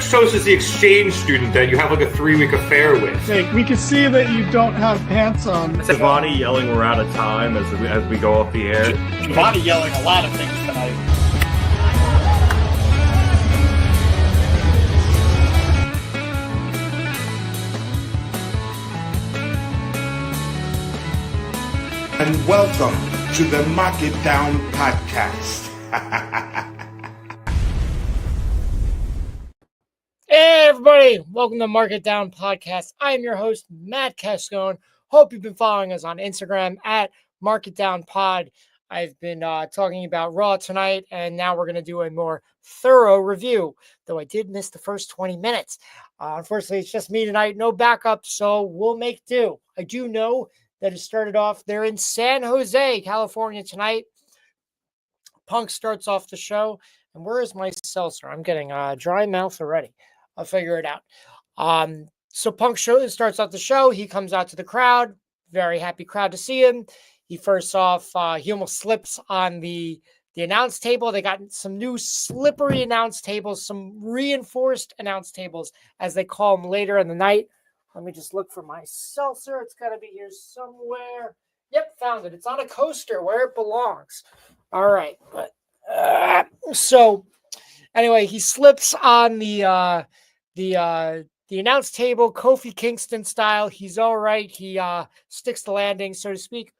French toast is the exchange student that you have like a 3-week affair with. Hey, we can see that you don't have pants on. Giovanni yelling we're out of time as we go off the air. Giovanni yelling a lot of things tonight. And welcome to the Smackdown podcast. Hey everybody, welcome to Smackdown podcast. I am your host, Matt Cascone. Hope you've been following us on Instagram at Smackdown Pod. I've been talking about Raw tonight, and now we're going to do a more thorough review, though I did miss the first 20 minutes. Unfortunately, it's just me tonight, no backup, so we'll make do. I do know that it started off there in San Jose, California tonight. Punk starts off the show. And where is my seltzer? I'm getting dry mouth already. I'll figure it out. So Punk starts off the show. He comes out to the crowd. Very happy crowd to see him. He first off, he almost slips on the announce table. They got some new slippery announce tables, some reinforced announce tables, as they call them later in the night. Let me just look for my seltzer. It's got to be here somewhere. Yep, found it. It's on a coaster where it belongs. All right. But so anyway, he slips on the announce table, Kofi Kingston style. He's all right. He sticks the landing, so to speak.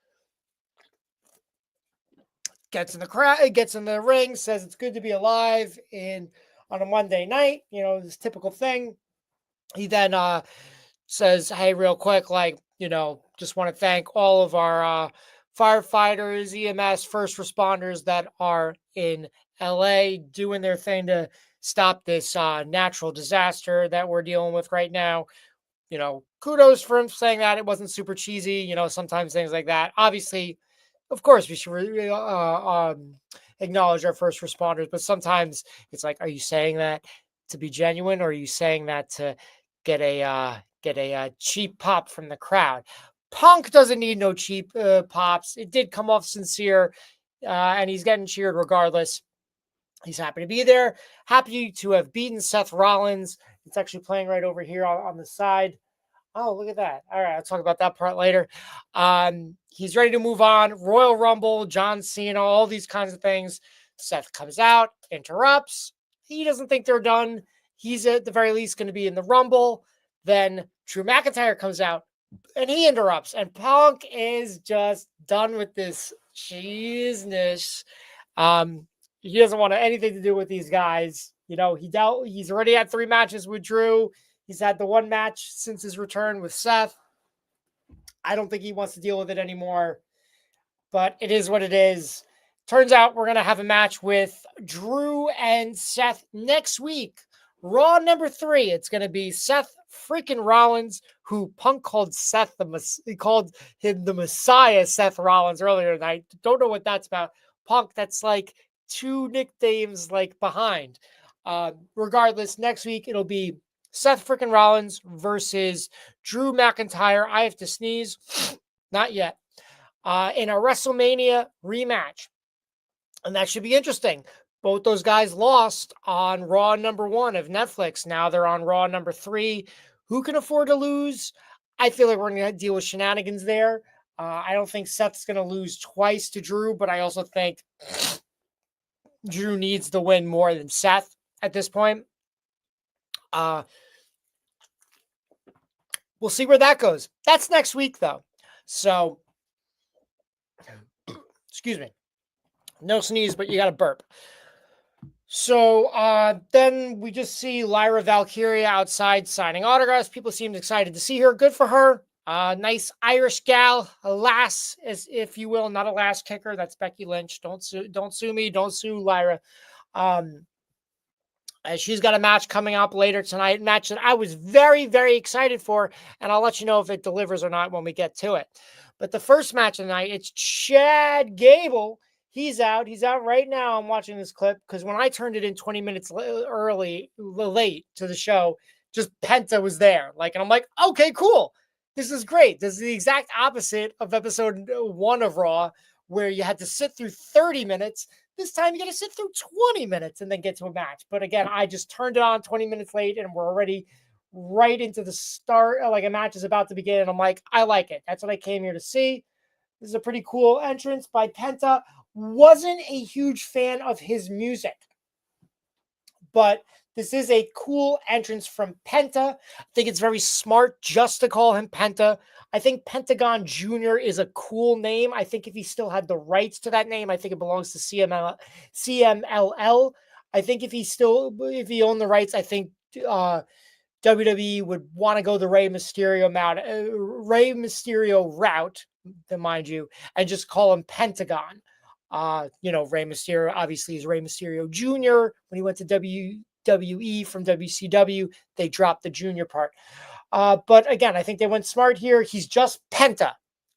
Gets in the crowd, gets in the ring, says it's good to be alive on a Monday night. You know, this typical thing. He then says, hey, real quick, just want to thank all of our firefighters, EMS, first responders that are in LA doing their thing to stop this natural disaster that we're dealing with right now. You know, kudos for him saying that. It wasn't super cheesy, sometimes things like that. Obviously, of course, we should acknowledge our first responders, but sometimes it's like, are you saying that to be genuine, or are you saying that to get a cheap pop from the crowd? Punk doesn't need no cheap pops. It did come off sincere, and he's getting cheered regardless. He's happy to be there, happy to have beaten Seth Rollins. It's actually playing right over here on the side. Oh, look at that. All right, I'll talk about that part later. He's ready to move on. Royal Rumble, John Cena, all these kinds of things. Seth comes out, interrupts. He doesn't think they're done. He's at the very least going to be in the Rumble. Then Drew McIntyre comes out and he interrupts. And Punk is just done with this cheesiness. He doesn't want anything to do with these guys. He's already had 3 matches with Drew. He's had the 1 match since his return with Seth. I don't think he wants to deal with it anymore. But it is what it is. Turns out we're going to have a match with Drew and Seth next week. Raw number 3. It's going to be Seth freaking Rollins, who Punk called he called him the Messiah, Seth Rollins, earlier tonight. Don't know what that's about. Punk, that's like 2 nicknames behind. Regardless, next week it'll be Seth freaking Rollins versus Drew McIntyre. I have to sneeze. Not yet. In a WrestleMania rematch. And that should be interesting. Both those guys lost on Raw number 1 of Netflix. Now they're on Raw number 3. Who can afford to lose? I feel like we're going to deal with shenanigans there. I don't think Seth's going to lose twice to Drew, but I also think Drew needs the win more than Seth at this point. We'll see where that goes. That's next week, though. So, excuse me. No sneeze, but you got to burp. So then we just see Lyra Valkyria outside signing autographs. People seemed excited to see her. Good for her. Nice Irish gal, a lass, as if you will, not a lass kicker. That's Becky Lynch. Don't sue me. Don't sue Lyra. She's got a match coming up later tonight. A match that I was very, very excited for, and I'll let you know if it delivers or not when we get to it. But the first match of the night, it's Chad Gable. He's out. He's out right now. I'm watching this clip because when I turned it in 20 minutes late to the show, just Penta was there. And I'm like, okay, cool. This is great. This is the exact opposite of episode 1 of Raw, where you had to sit through 30 minutes. This time you got to sit through 20 minutes and then get to a match. But again, I just turned it on 20 minutes late and we're already right into the start. Like a match is about to begin. And I'm like, I like it. That's what I came here to see. This is a pretty cool entrance by Penta. Wasn't a huge fan of his music, but this is a cool entrance from Penta. I think it's very smart just to call him Penta. I think Pentagon Jr. is a cool name. I think if he still had the rights to that name, I think it belongs to CMLL. I think if he owned the rights, I think WWE would want to go the Rey Mysterio route, mind you, and just call him Pentagon. Rey Mysterio obviously is Rey Mysterio Jr. When he went to WWE from WCW, they dropped the junior part. But again, I think they went smart here. He's just Penta.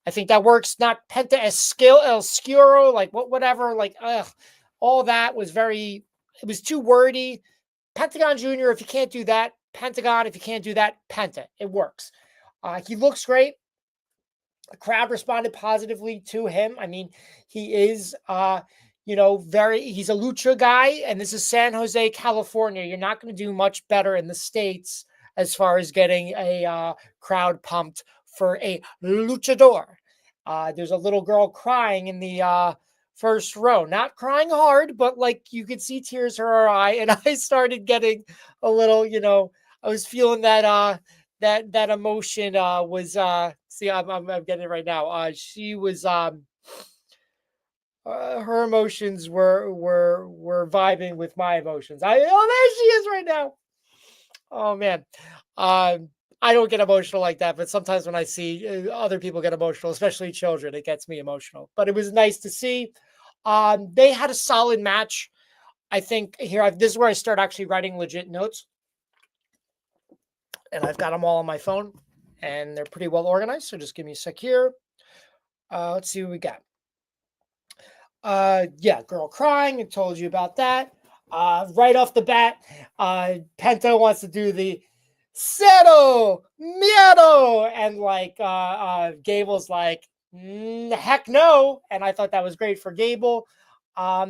I think that works. Not Penta Oscuro, like whatever. Like, all that was it was too wordy. Pentagon Jr., if you can't do that, Pentagon. If you can't do that, Penta. It works. He looks great. The crowd responded positively to him. I mean, he is, he's a lucha guy, and this is San Jose, California. You're not going to do much better in the States as far as getting a crowd pumped for a luchador. There's a little girl crying in the first row, not crying hard, but like you could see tears in her eye. And I started getting a little, I was feeling that that emotion was see, I'm getting it right now. She was her emotions were vibing with my emotions. There she is right now. Oh man. I don't get emotional like that, but sometimes when I see other people get emotional, especially children, it gets me emotional. But it was nice to see. They had a solid match. I think this is where I start actually writing legit notes. And I've got them all on my phone, and they're pretty well organized. So just give me a sec here. Let's see what we got. Girl crying. I told you about that. Right off the bat, Penta wants to do the Cero Miedo, and like Gable's like, heck no. And I thought that was great for Gable. I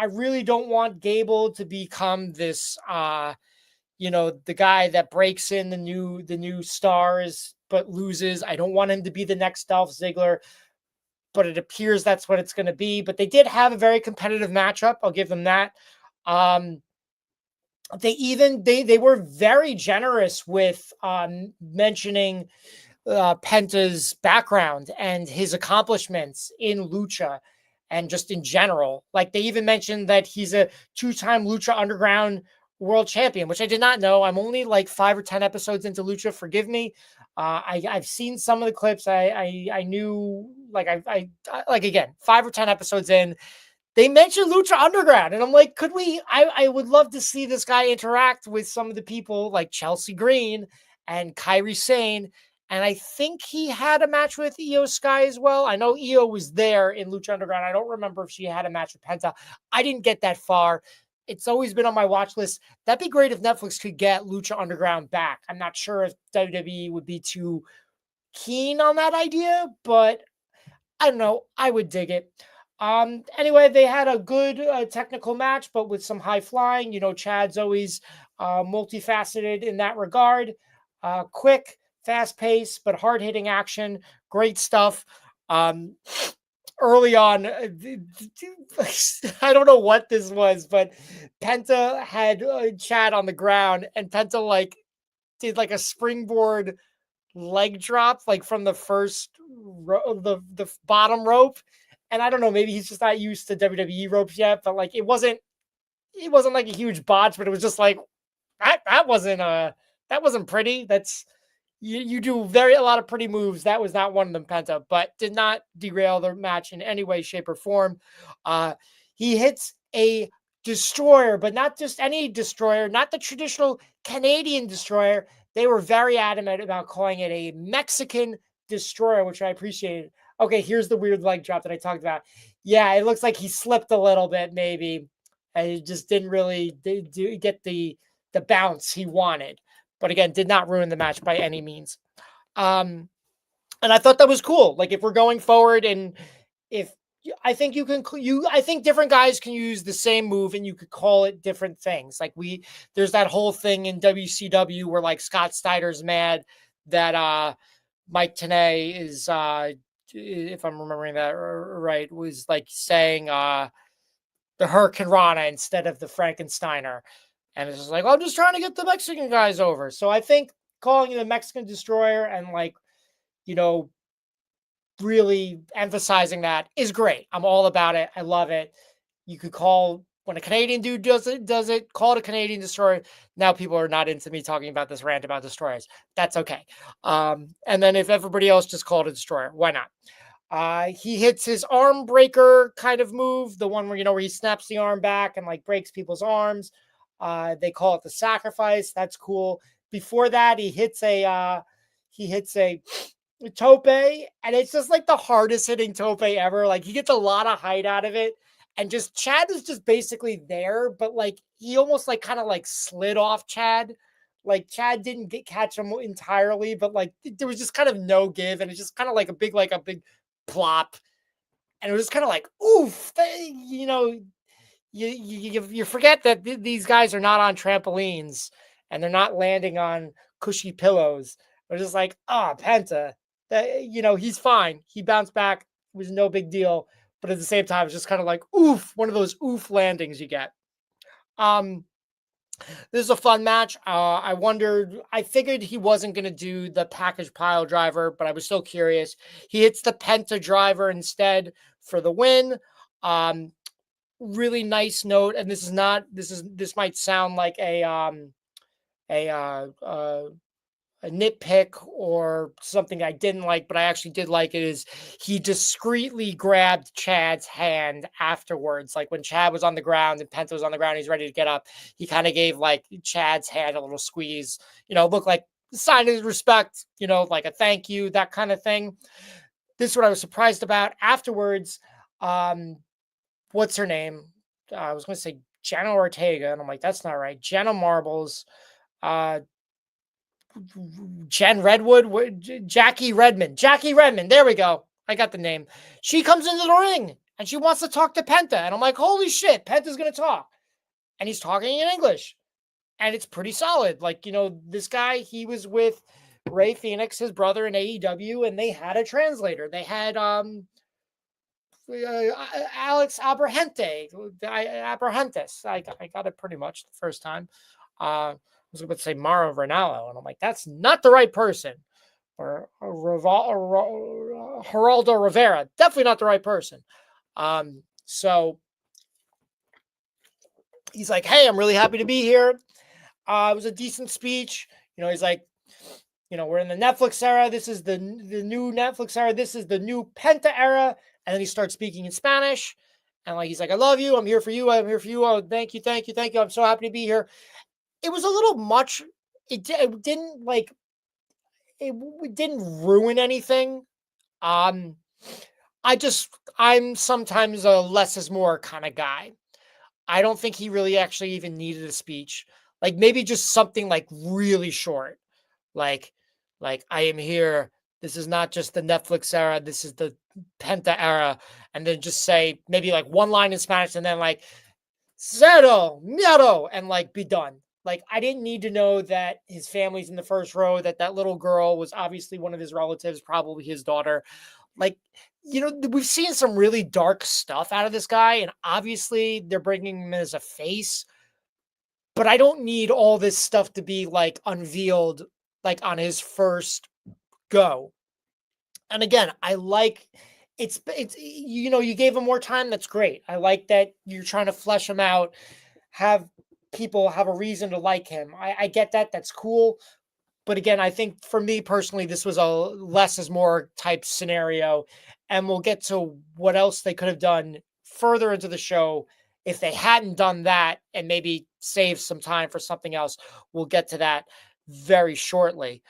really don't want Gable to become this the guy that breaks in the new stars but loses. I don't want him to be the next Dolph Ziggler, but it appears that's what it's going to be. But they did have a very competitive matchup. I'll give them that. They were very generous with mentioning Penta's background and his accomplishments in Lucha and just in general. Like they even mentioned that he's a 2-time Lucha Underground world champion, which I did not know. I'm only like 5 or 10 episodes into Lucha. Forgive me. I've seen some of the clips. I knew, like, I again, 5 or 10 episodes in, they mentioned Lucha Underground, and I'm like, I would love to see this guy interact with some of the people like Chelsea Green and Kairi Sane. And I think he had a match with Io Sky as well. I know Io was there in Lucha Underground. I don't remember if she had a match with Penta. I didn't get that far. It's always been on my watch list. That'd be great if Netflix could get Lucha Underground back. I'm not sure if WWE would be too keen on that idea, but I don't know. I would dig it. Anyway, they had a good technical match, but with some high flying. Chad's always multifaceted in that regard. Quick, fast pace, but hard hitting action. Great stuff. Early on, I don't know what this was, but Penta had Chad on the ground, and Penta did a springboard leg drop from the first the bottom rope. And I don't know, maybe he's just not used to WWE ropes yet, but it wasn't like a huge botch, but it was just that wasn't pretty. That's you do a lot of pretty moves. That was not one of them, Penta, but did not derail the match in any way, shape, or form. He hits a destroyer, but not just any destroyer, not the traditional Canadian destroyer. They were very adamant about calling it a Mexican destroyer, which I appreciated. Okay, here's the weird leg drop that I talked about. Yeah, it looks like he slipped a little bit, maybe. And he just didn't really get the bounce he wanted. But again, did not ruin the match by any means. And I thought that was cool. If we're going forward and if I think you can I think different guys can use the same move and you could call it different things. Like there's that whole thing in WCW where like Scott Steiner mad that Mike Tenay is if I'm remembering that right, was like saying the Hurricane Rana instead of the Frankensteiner. And it's just like, I'm just trying to get the Mexican guys over. So I think calling it a Mexican Destroyer and like, really emphasizing that is great. I'm all about it. I love it. You could call when a Canadian dude does it, call it a Canadian Destroyer. Now people are not into me talking about this rant about destroyers. That's okay. And then if everybody else just called it a Destroyer, why not? He hits his arm breaker kind of move, the one where, where he snaps the arm back and like breaks people's arms. They call it the sacrifice. That's cool. Before that, he hits a tope, and it's just like the hardest hitting tope ever. Like he gets a lot of height out of it, and just Chad is just basically there, but like he almost like kind of like slid off Chad. Like Chad didn't catch him entirely, but like there was just kind of no give, and it's just kind of like a big plop, and it was just kind of like oof. You forget that these guys are not on trampolines and they're not landing on cushy pillows. They're just like, Penta. He's fine. He bounced back. It was no big deal. But at the same time, it's just kind of like, oof, one of those oof landings you get. This is a fun match. I figured he wasn't going to do the package pile driver, but I was still curious. He hits the Penta driver instead for the win. Really nice note. And this might sound like a nitpick or something I didn't like, but I actually did like it, is he discreetly grabbed Chad's hand afterwards. Like when Chad was on the ground and Penta was on the ground, he's ready to get up. He kind of gave like Chad's hand a little squeeze, look like a sign of respect, like a thank you, that kind of thing. This is what I was surprised about afterwards. What's her name? I was going to say Jenna Ortega, and I'm like, that's not right. Jenna Marbles, Jen Redwood, Jackie Redmond. There we go. I got the name. She comes into the ring and she wants to talk to Penta. And I'm like, holy shit, Penta's going to talk. And he's talking in English. And it's pretty solid. Like, this guy, he was with Ray Phoenix, his brother in AEW, and they had a translator. They had Alex Abrahantes. I got it pretty much the first time. I was about to say Mauro Ranallo, and I'm like, that's not the right person. Or Geraldo Rivera, definitely not the right person. So he's like, hey, I'm really happy to be here. It was a decent speech. He's like, we're in the Netflix era. This is the new Netflix era. This is the new Penta era. And then he starts speaking in Spanish. And like, he's like, I love you. I'm here for you. I'm here for you. Oh, thank you. I'm so happy to be here. It was a little much. It didn't ruin anything. I'm sometimes a less is more kind of guy. I don't think he really actually even needed a speech. Like maybe just something like really short. Like I am here. This is not just the Netflix era. This is the Penta era. And then just say maybe like one line in Spanish and then like cero, miedo, and like be done. Like, I didn't need to know that his family's in the first row, that little girl was obviously one of his relatives, probably his daughter. Like, we've seen some really dark stuff out of this guy, and obviously they're bringing him as a face. But I don't need all this stuff to be, like, unveiled, like, on his first go. And again, I like... It's you gave him more time. That's great. I like that you're trying to flesh him out, have people have a reason to like him. I get that. That's cool. But again, I think for me personally, this was a less is more type scenario. And we'll get to what else they could have done further into the show if they hadn't done that and maybe save some time for something else. We'll get to that very shortly.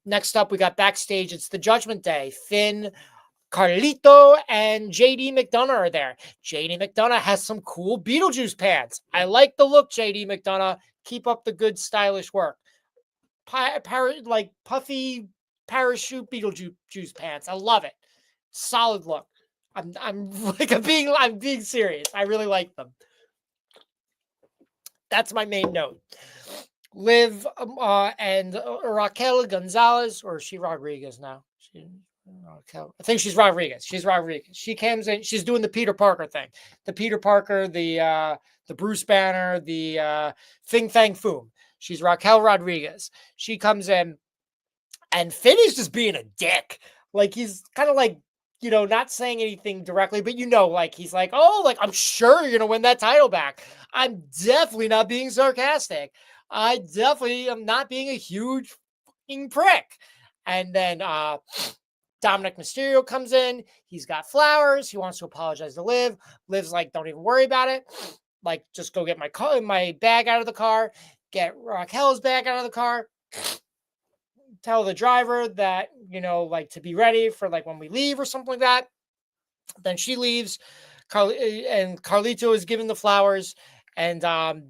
Next up, we got backstage. It's the Judgment Day. Finn, Carlito, and JD McDonough are there. JD McDonough has some cool Beetlejuice pants. I like the look, JD McDonough. Keep up the good, stylish work. Like puffy parachute Beetlejuice pants. I love it. Solid look. I'm being serious. I really like them. That's my main note. Liv and Raquel Gonzalez, or is she Rodriguez now? Raquel. I think she's Rodriguez. She's Rodriguez. She comes in. She's doing the Peter Parker thing. The Peter Parker, the Bruce Banner, the Fing Fang Foom. She's Raquel Rodriguez. She comes in, and Finn is just being a dick. Like, he's kind of like, not saying anything directly, but like, he's like, oh, like, I'm sure you're going to win that title back. I'm definitely not being sarcastic. I definitely am not being a huge fucking prick. And then Dominic Mysterio comes in. He's got flowers. He wants to apologize to Liv. Liv's like, don't even worry about it. Like, just go get my bag out of the car. Get Raquel's bag out of the car. Tell the driver that, like, to be ready for, like, when we leave or something like that. Then she leaves. And Carlito is given the flowers. And Dominic's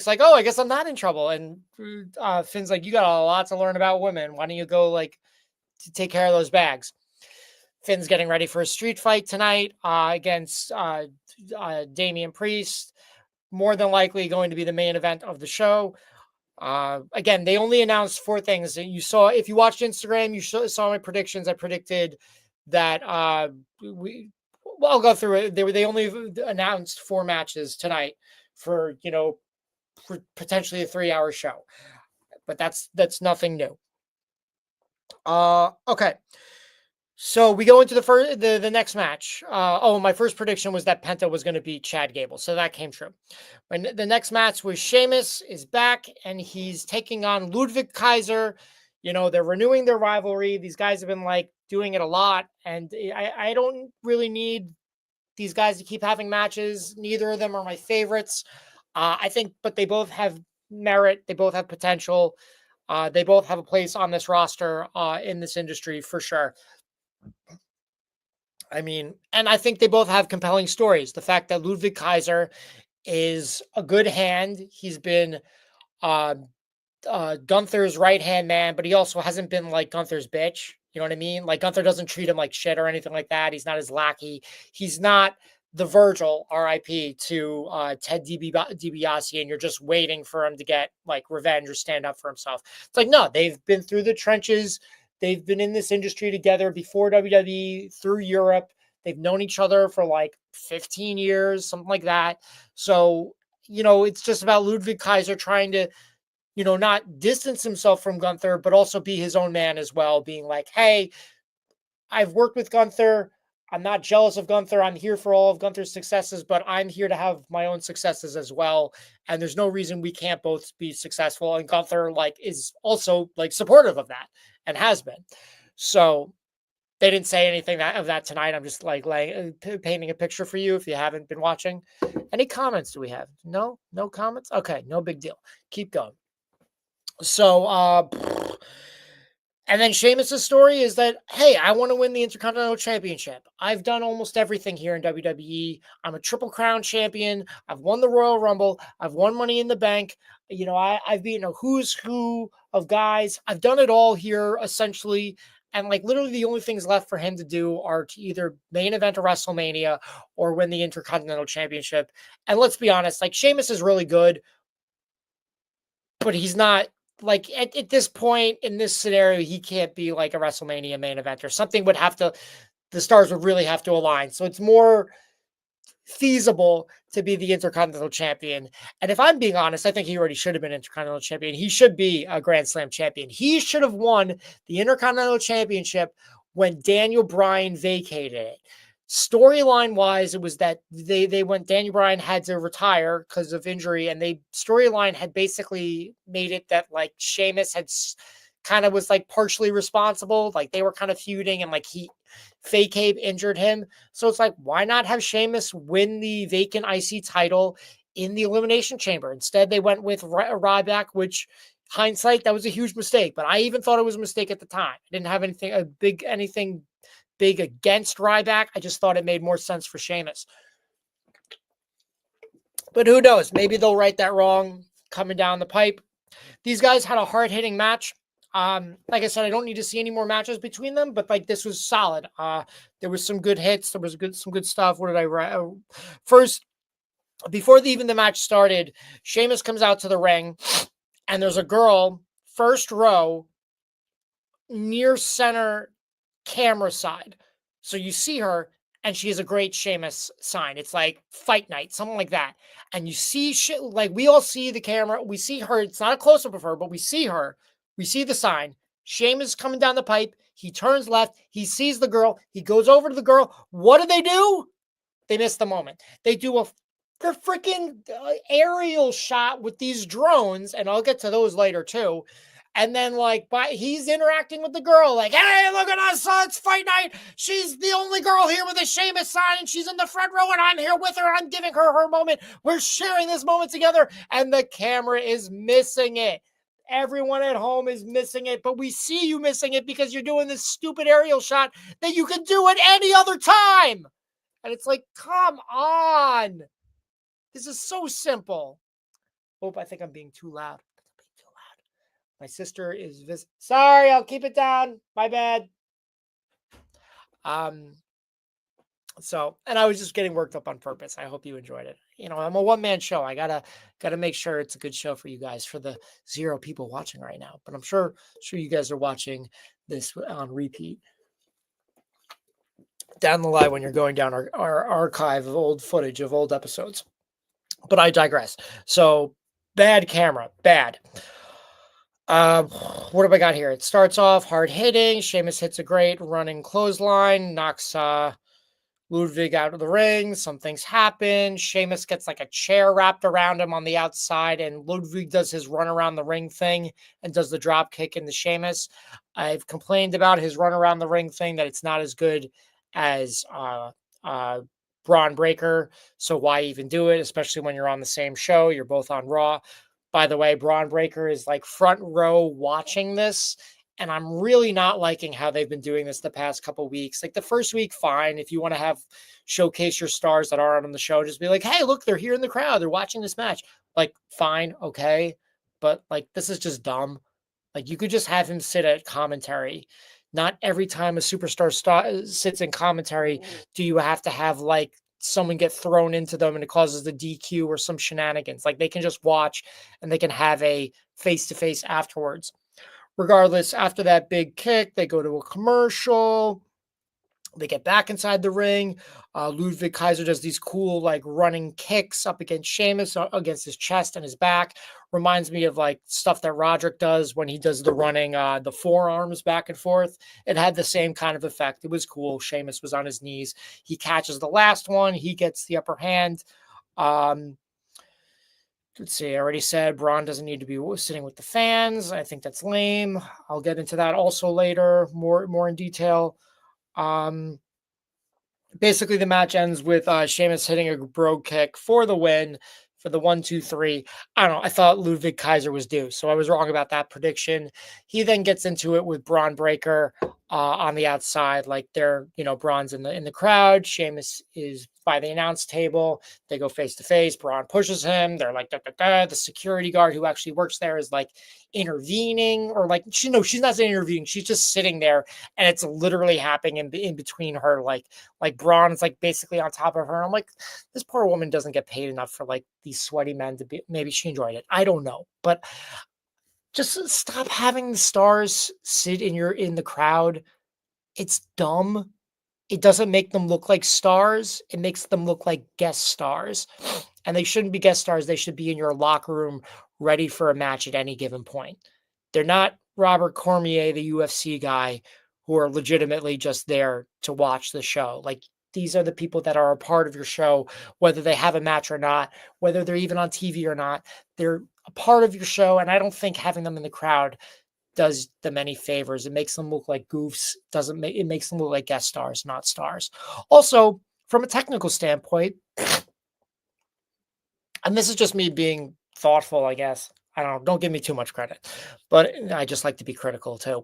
like, oh, I guess I'm not in trouble. And Finn's like, you got a lot to learn about women. Why don't you go, like, to take care of those bags? Finn's getting ready for a street fight tonight against Damien Priest. More than likely going to be the main event of the show. Again, they only announced 4 things. You saw, if you watched Instagram, you saw my predictions. I predicted that I'll go through it. They only announced 4 matches tonight for potentially a 3-hour show, but that's nothing new. Okay. So we go into the next match. My first prediction was that Penta was going to beat Chad Gable, so that came true. When the next match was Sheamus is back, and he's taking on Ludwig Kaiser. They're renewing their rivalry. These guys have been, like, doing it a lot, and I don't really need these guys to keep having matches. Neither of them are my favorites. I think, but they both have merit. They both have potential. They both have a place on this roster in this industry for sure. I mean, and I think they both have compelling stories. The fact that Ludwig Kaiser is a good hand. He's been Gunther's right-hand man, but he also hasn't been like Gunther's bitch. You know what I mean? Like, Gunther doesn't treat him like shit or anything like that. He's not his lackey. He's not the Virgil, RIP, to Ted DiBiase, and you're just waiting for him to get, like, revenge or stand up for himself. It's like, no, they've been through the trenches. They've been in this industry together before WWE, through Europe. They've known each other for like 15 years, something like that. So, it's just about Ludwig Kaiser trying to, not distance himself from Gunther, but also be his own man as well, being like, hey, I've worked with Gunther. I'm not jealous of Gunther. I'm here for all of Gunther's successes, but I'm here to have my own successes as well. And there's no reason we can't both be successful. And Gunther, like, is also, like, supportive of that and has been. So they didn't say anything of that tonight. I'm just, like, painting a picture for you if you haven't been watching. Any comments do we have? No comments? Okay, no big deal. Keep going. So, and then Sheamus' story is that, hey, I want to win the Intercontinental Championship. I've done almost everything here in WWE. I'm a Triple Crown champion. I've won the Royal Rumble. I've won Money in the Bank. I've beaten a who's who of guys. I've done it all here, essentially. And, like, literally the only things left for him to do are to either main event a WrestleMania or win the Intercontinental Championship. And let's be honest, like, Sheamus is really good, but he's not. Like, at this point in this scenario, he can't be like a WrestleMania main eventer. Something would have to, the stars would really have to align. So it's more feasible to be the Intercontinental Champion. And if I'm being honest, I think he already should have been Intercontinental Champion. He should be a Grand Slam champion. He should have won the Intercontinental Championship when Daniel Bryan vacated it. Storyline wise, it was that they went, Daniel Bryan had to retire because of injury, and storyline had basically made it that, like, Sheamus had kind of was, like, partially responsible. Like, they were kind of feuding, and, like, Fake Abe injured him. So it's like, why not have Sheamus win the vacant IC title in the Elimination Chamber? Instead, they went with Ryback, which, hindsight, that was a huge mistake. But I even thought it was a mistake at the time. I didn't have anything big against Ryback. I just thought it made more sense for Sheamus. But who knows? Maybe they'll right that wrong coming down the pipe. These guys had a hard-hitting match. Like I said, I don't need to see any more matches between them, but like this was solid. There was some good hits. There was some good stuff. What did I write? First, before even the match started, Sheamus comes out to the ring, and there's a girl, first row, near center camera side. So you see her, and she has a great Sheamus sign. It's like Fight Night, something like that. And you see, like we all see the camera. We see her. It's not a close-up of her, but we see her. We see the sign. Sheamus coming down the pipe. He turns left. He sees the girl. He goes over to the girl. What do? They miss the moment. They do the freaking aerial shot with these drones, and I'll get to those later too. And then, like, he's interacting with the girl, like, hey, look at us, it's Fight Night. She's the only girl here with a Sheamus sign, and she's in the front row, and I'm here with her. I'm giving her moment. We're sharing this moment together, and the camera is missing it. Everyone at home is missing it, but we see you missing it because you're doing this stupid aerial shot that you can do at any other time. And it's like, come on. This is so simple. Oh, I think I'm being too loud. My sister is sorry, I'll keep it down. My bad. So, and I was just getting worked up on purpose. I hope you enjoyed it. You know, I'm a one-man show. I gotta make sure it's a good show for you guys, for the 0 people watching right now. But I'm sure you guys are watching this on repeat down the line when you're going down our archive of old footage of old episodes. But I digress. So, bad camera, bad. What have I got here? It starts off hard hitting. Sheamus hits a great running clothesline, knocks Ludwig out of the ring. Some things happen. Sheamus gets like a chair wrapped around him on the outside, and Ludwig does his run around the ring thing and does the drop kick into Sheamus. I've complained about his run around the ring thing, that it's not as good as Braun Breaker. So why even do it, especially when you're on the same show? You're both on Raw. By the way, Braun Breaker is like front row watching this, and I'm really not liking how they've been doing this the past couple weeks. Like the first week, fine. If you want to showcase your stars that aren't on the show, just be like, hey, look, they're here in the crowd. They're watching this match. Like, fine, okay. But like, this is just dumb. Like, you could just have him sit at commentary. Not every time a superstar sits in commentary do you have to have like someone get thrown into them and it causes the DQ or some shenanigans. Like, they can just watch and they can have a face-to-face afterwards. Regardless, after that big kick, they go to a commercial. They get back inside the ring. Ludwig Kaiser does these cool, like, running kicks up against Sheamus, against his chest and his back. Reminds me of, like, stuff that Roderick does when he does the running, the forearms back and forth. It had the same kind of effect. It was cool. Sheamus was on his knees. He catches the last one. He gets the upper hand. Let's see, I already said Braun doesn't need to be sitting with the fans. I think that's lame. I'll get into that also later, more in detail. Basically, the match ends with Sheamus hitting a brogue kick for the win, for the 1, 2, 3. I don't know. I thought Ludwig Kaiser was due, so I was wrong about that prediction. He then gets into it with Braun Breaker on the outside, like they're, Braun's in the crowd. Sheamus is by the announce table. They go face to face. Braun pushes him. They're like, da, da, da. The security guard who actually works there is like intervening, or like, she's not intervening. She's just sitting there, and it's literally happening in between her. Like Braun is like basically on top of her. I'm like, this poor woman doesn't get paid enough for like these sweaty men to be. Maybe she enjoyed it. I don't know, but just stop having the stars sit in the crowd. It's dumb. It doesn't make them look like stars. It makes them look like guest stars. And they shouldn't be guest stars. They should be in your locker room ready for a match at any given point. They're not Robert Cormier, the UFC guy, who are legitimately just there to watch the show. Like, these are the people that are a part of your show, whether they have a match or not, whether they're even on TV or not. They're a part of your show, and I don't think having them in the crowd does them any favors. It makes them look like goofs. It makes them look like guest stars, not stars. Also, from a technical standpoint, and this is just me being thoughtful, I guess. I don't give me too much credit, but I just like to be critical too.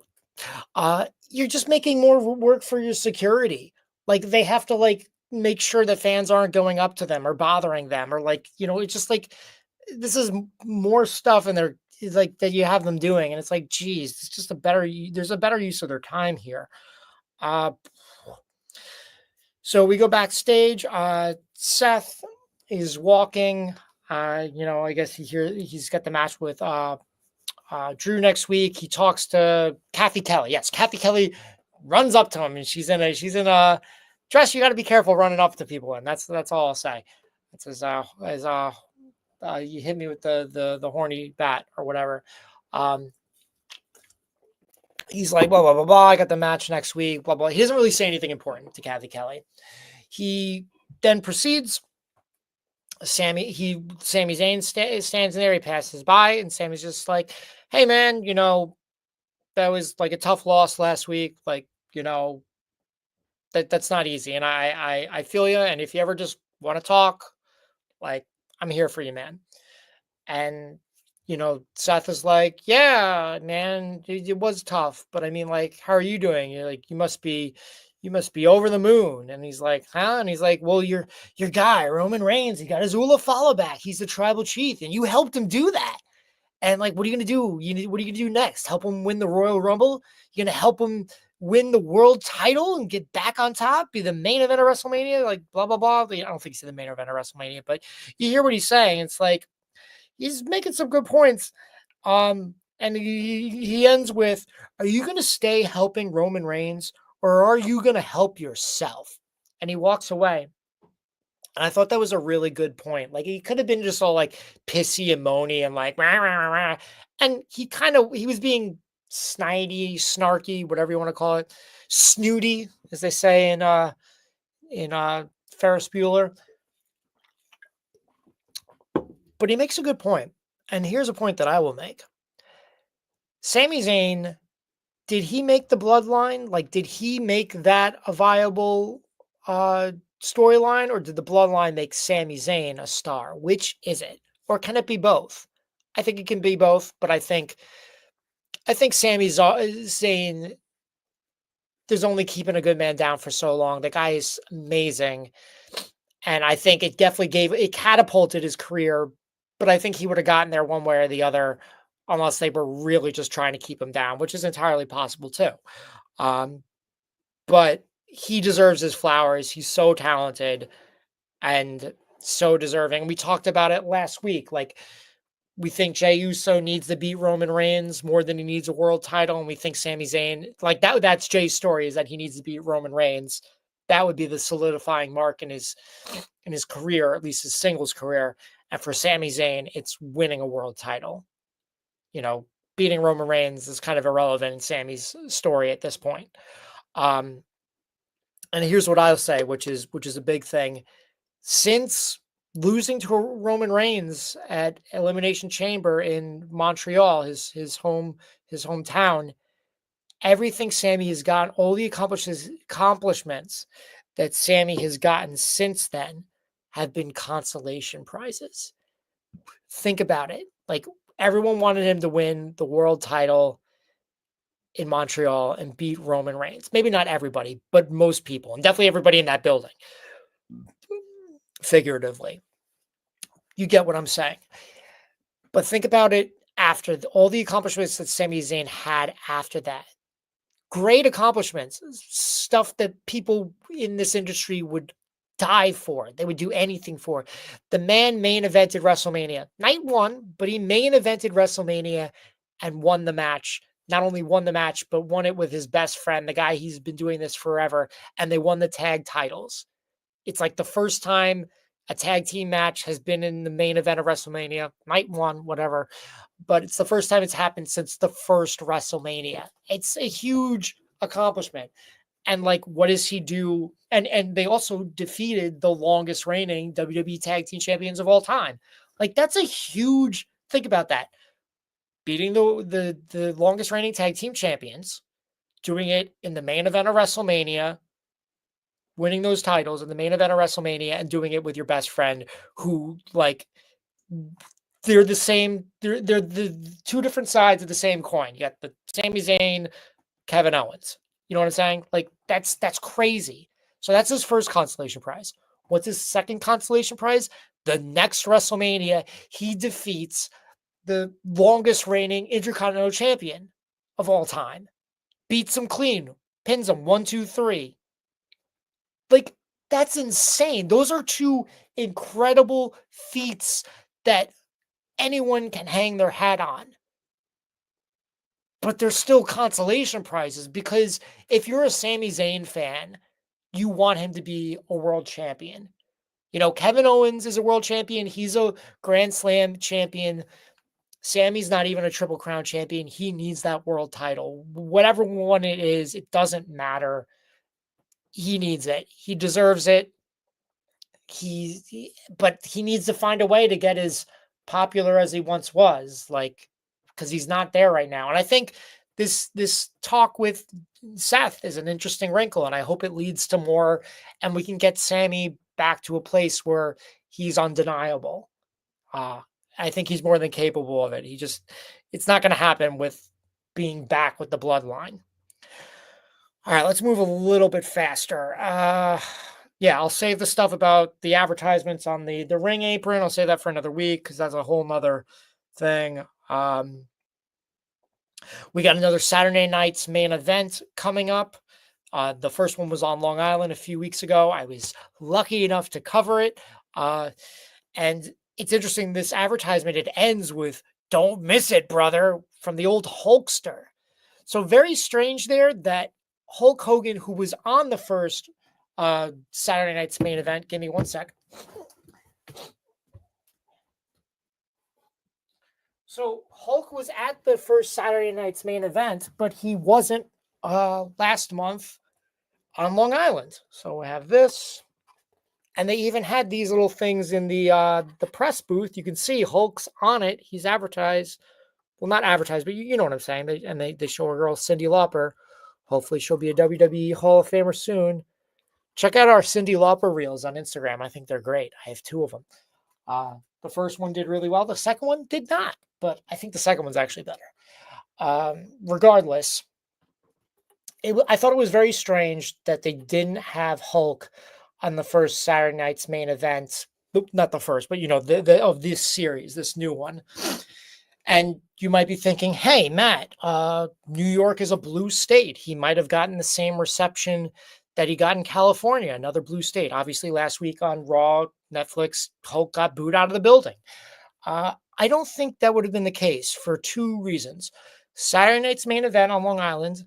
You're just making more work for your security. Like, they have to like make sure that fans aren't going up to them or bothering them, or like, it's just like, this is more stuff, and they're is like that you have them doing, and it's like, geez, it's just there's a better use of their time here. So we go backstage. Seth is walking. I guess he's got the match with Drew next week. He talks to Kathy Kelly. Yes, Kathy Kelly runs up to him, and she's in a dress you got to be careful running up to people in. That's all I'll say. It's as you hit me with the horny bat or whatever. He's like, blah, blah, blah, blah. I got the match next week, blah, blah. He doesn't really say anything important to Kathy Kelly. He then proceeds. Sami Zayn stands in there. He passes by, and Sami's just like, hey, man, that was like a tough loss last week. Like, that's not easy. And I feel you. And if you ever just want to talk, like, I'm here for you, man. And, Seth is like, yeah, man, it was tough. But I mean, like, how are you doing? You're like, you must be over the moon. And he's like, huh? And he's like, well, your guy, Roman Reigns, he got his Ula follow back. He's the tribal chief, and you helped him do that. And like, what are you going to do? What are you going to do next? Help him win the Royal Rumble? You're going to help him win the world title and get back on top, be the main event of WrestleMania? Like, blah, blah, blah. I don't think he's the main event of WrestleMania, but you hear what he's saying. It's like, he's making some good points. And he ends with, are you going to stay helping Roman Reigns, or are you going to help yourself? And he walks away. And I thought that was a really good point. Like, he could have been just all like pissy and moany and like, rah, rah, rah. And he was being snidey, snarky, whatever you want to call it, snooty, as they say in Ferris Bueller. But he makes a good point. And here's a point that I will make. Sami Zayn, did he make the bloodline? Like, did he make that a viable storyline, or did the bloodline make Sami Zayn a star? Which is it? Or can it be both? I think it can be both, but I think Sami Zayn, there's only keeping a good man down for so long. The guy is amazing. And I think it definitely catapulted his career, but I think he would have gotten there one way or the other unless they were really just trying to keep him down, which is entirely possible too. But he deserves his flowers. He's so talented and so deserving. We talked about it last week. Like, we think Jey Uso needs to beat Roman Reigns more than he needs a world title. And we think Sami Zayn, like that's Jey's story, is that he needs to beat Roman Reigns. That would be the solidifying mark in his career, at least his singles career. And for Sami Zayn, it's winning a world title. Beating Roman Reigns is kind of irrelevant in Sami's story at this point. And here's what I'll say, which is a big thing. Since losing to Roman Reigns at Elimination Chamber in Montreal, his hometown, everything Sami has gotten, all the accomplishments that Sami has gotten since then have been consolation prizes. Think about it. Like, everyone wanted him to win the world title in Montreal and beat Roman Reigns. Maybe not everybody, but most people, and definitely everybody in that building. Figuratively. You get what I'm saying. But think about it after all the accomplishments that Sami Zayn had after that. Great accomplishments, stuff that people in this industry would die for. They would do anything for. The man main evented WrestleMania. Night one, but he main evented WrestleMania and won the match. Not only won the match, but won it with his best friend, the guy he's been doing this forever, and they won the tag titles. It's like the first time a tag team match has been in the main event of WrestleMania, night one, whatever. But it's the first time it's happened since the first WrestleMania. It's a huge accomplishment. And like, what does he do? And they also defeated the longest reigning WWE tag team champions of all time. Like, that's a huge, think about that. Beating the longest reigning tag team champions, doing it in the main event of WrestleMania, winning those titles in the main event of WrestleMania, and doing it with your best friend, who, like, they're the same. They're the two different sides of the same coin. You got the Sami Zayn, Kevin Owens. You know what I'm saying? Like, that's crazy. So that's his first consolation prize. What's his second consolation prize? The next WrestleMania, he defeats the longest reigning Intercontinental champion of all time. Beats him clean, pins him 1, 2, 3. Like, that's insane. Those are two incredible feats that anyone can hang their hat on. But there's still consolation prizes, because if you're a Sami Zayn fan, you want him to be a world champion. You know, Kevin Owens is a world champion. He's a Grand Slam champion. Sammy's not even a Triple Crown champion. He needs that world title. Whatever one it is, it doesn't matter. He needs it. He deserves it. But he needs to find a way to get as popular as he once was, like, because he's not there right now. And I think this talk with Seth is an interesting wrinkle, and I hope it leads to more, and we can get Sami back to a place where he's undeniable. I think he's more than capable of it. It's not going to happen with being back with the bloodline. All right, let's move a little bit faster. Yeah, I'll save the stuff about the advertisements on the ring apron. I'll save that for another week, because that's a whole nother thing. We got another Saturday night's main event coming up. The first one was on Long Island a few weeks ago. I was lucky enough to cover it. And it's interesting, this advertisement, it ends with, "Don't miss it, brother," from the old Hulkster. So very strange there that Hulk Hogan, who was on the first Saturday night's main event, give me one sec. So Hulk was at the first Saturday night's main event, but he wasn't last month on Long Island. So we have this, and they even had these little things in the press booth. You can see Hulk's on it. He's advertised. Well, not advertised, but you know what I'm saying. They show a girl, Cyndi Lauper. Hopefully she'll be a WWE Hall of Famer soon. Check out our Cyndi Lauper reels on Instagram. I think they're great. I have 2 of them. The first one did really well. The second one did not, but I think the second one's actually better. Regardless, I thought it was very strange that they didn't have Hulk on the first Saturday night's main event. Not the first, but, you know, of this series, this new one. And you might be thinking, hey, Matt, New York is a blue state. He might have gotten the same reception that he got in California, another blue state. Obviously, last week on Raw, Netflix, Hulk got booed out of the building. I don't think that would have been the case for 2 reasons. Saturday night's main event on Long Island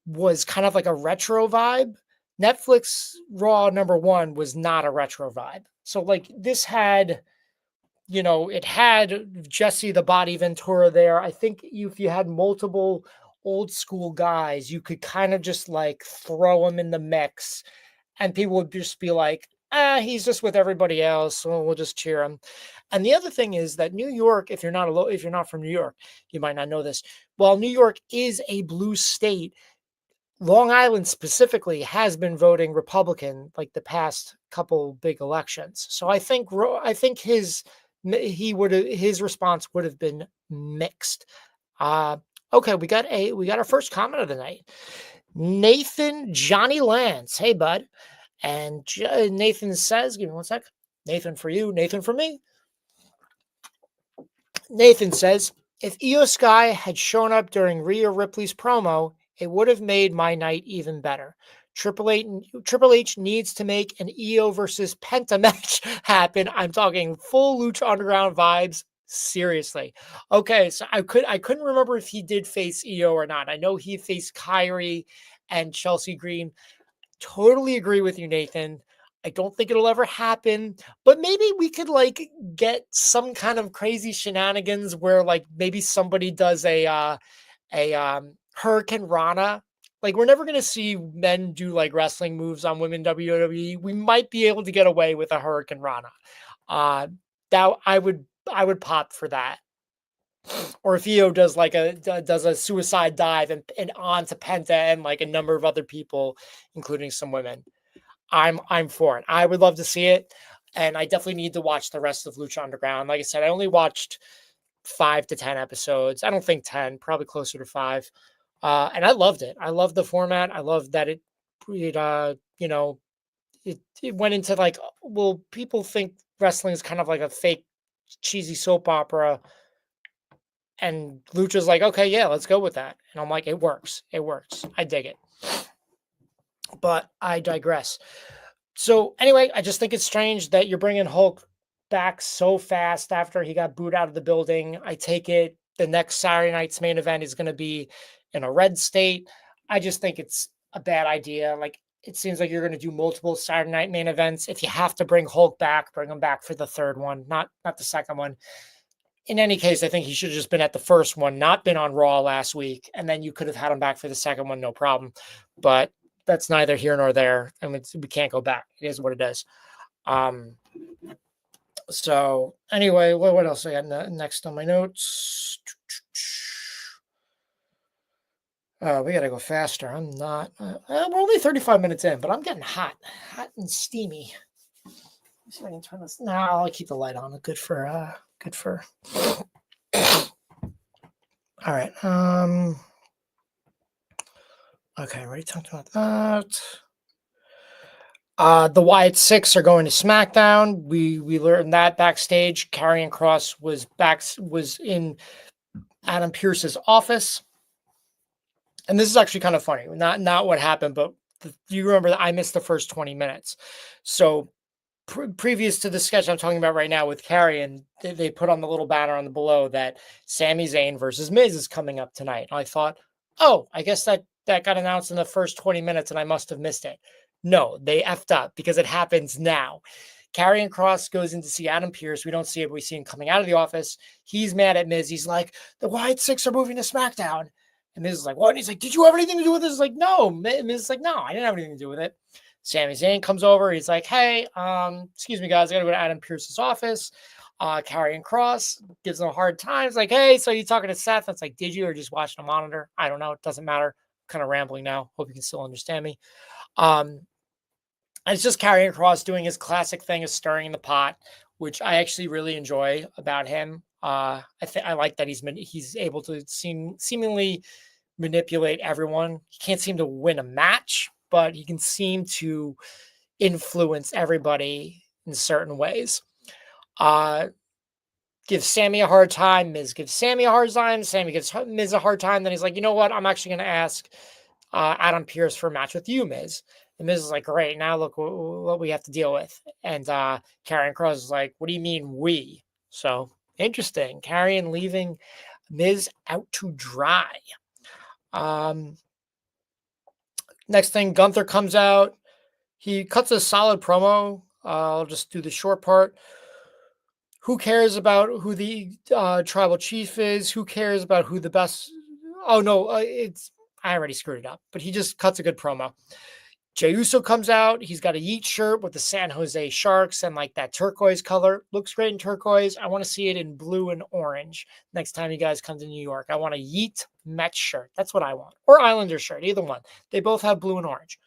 was kind of like a retro vibe. Netflix Raw #1 was not a retro vibe. So, like, this had, you know, it had Jesse the Body Ventura there. I think if you had multiple old school guys, you could kind of just like throw them in the mix, and people would just be like, he's just with everybody else, so we'll just cheer him. And the other thing is that New York, if you're not from New York, you might not know this. While New York is a blue state, Long Island specifically has been voting Republican like the past couple big elections. So I think his response would have been mixed. Okay, we got our first comment of the night. Nathan Johnny Lance. Hey, bud. And Nathan says, give me one sec. Nathan for you, Nathan for me. Nathan says, if Io Sky had shown up during Rhea Ripley's promo, it would have made my night even better. Triple H needs to make an Io versus Penta match happen. I'm talking full Lucha Underground vibes. Seriously. Okay, so I couldn't remember if he did face Io or not. I know he faced Kyrie and Chelsea Green. Totally agree with you, Nathan. I don't think it'll ever happen, but maybe we could like get some kind of crazy shenanigans where like maybe somebody does a Hurricane Rana. Like, we're never going to see men do like wrestling moves on women WWE. We might be able to get away with a Hurricane Rana. That I would pop for that. Or if Io does like a suicide dive and onto Penta and like a number of other people, including some women, I'm for it. I would love to see it, and I definitely need to watch the rest of Lucha Underground. Like I said, I only watched 5 to 10 episodes. I don't think 10, probably closer to 5. And I loved it. I love the format. I love that it went into like, well, people think wrestling is kind of like a fake cheesy soap opera. And Lucha's like, okay, yeah, let's go with that. And I'm like, it works. It works. I dig it. But I digress. So anyway, I just think it's strange that you're bringing Hulk back so fast after he got booed out of the building. I take it the next Saturday night's main event is going to be in a red state. I just think it's a bad idea. Like, it seems like you're going to do multiple Saturday night main events. If you have to bring Hulk back, bring him back for the third one, not the second one. In any case, I think he should have just been at the first one, not been on Raw last week, and then you could have had him back for the second one, no problem. But that's neither here nor there. I mean, we can't go back. It is what it is. So anyway, what else I got next on my notes? We got to go faster. I'm not. We're only 35 minutes in, but I'm getting hot and steamy. Let's see if I can turn this. No, I'll keep the light on. Good for. All right. Okay, already talked about that. The Wyatt Six are going to SmackDown. We learned that backstage. Karrion Kross was in Adam Pearce's office. And this is actually kind of funny. Not what happened, but you remember that I missed the first 20 minutes. So previous to the sketch I'm talking about right now with Karrion, they put on the little banner on the below that Sami Zayn versus Miz is coming up tonight. And I thought, oh, I guess that got announced in the first 20 minutes and I must have missed it. No, they effed up because it happens now. Karrion Kross goes in to see Adam Pearce. We don't see it, but we see him coming out of the office. He's mad at Miz. He's like, the Wyatt Six are moving to SmackDown. And Miz is like, what? And he's like, did you have anything to do with this? He's like, no. Miz is like, no, I didn't have anything to do with it. Sami Zayn comes over. He's like, hey, excuse me, guys. I got to go to Adam Pearce's office. Karrion Kross gives him a hard time. It's like, hey, so you talking to Seth? It's like, did you or just watching a monitor? I don't know. It doesn't matter. I'm kind of rambling now. Hope you can still understand me. It's just Karrion Kross doing his classic thing of stirring in the pot, which I actually really enjoy about him. I like that he's able to seemingly manipulate everyone. He can't seem to win a match, but he can seem to influence everybody in certain ways. Gives Sami a hard time. Miz gives Sami a hard time. Sami gives Miz a hard time. Then he's like, you know what? I'm actually going to ask Adam Pearce for a match with you, Miz. And Miz is like, great. Now look what we have to deal with. And Karrion Kross is like, what do you mean we? So interesting. Karrion leaving Miz out to dry. Next thing, Gunther comes out. He cuts a solid promo. I'll just do the short part. Who cares about who the tribal chief is? Who cares about who the best? Oh no, I already screwed it up. But he just cuts a good promo. Jey Uso comes out. He's got a Yeet shirt with the San Jose Sharks and like that turquoise color. Looks great in turquoise. I want to see it in blue and orange next time you guys come to New York. I want a Yeet Mets shirt. That's what I want. Or Islander shirt, either one. They both have blue and orange.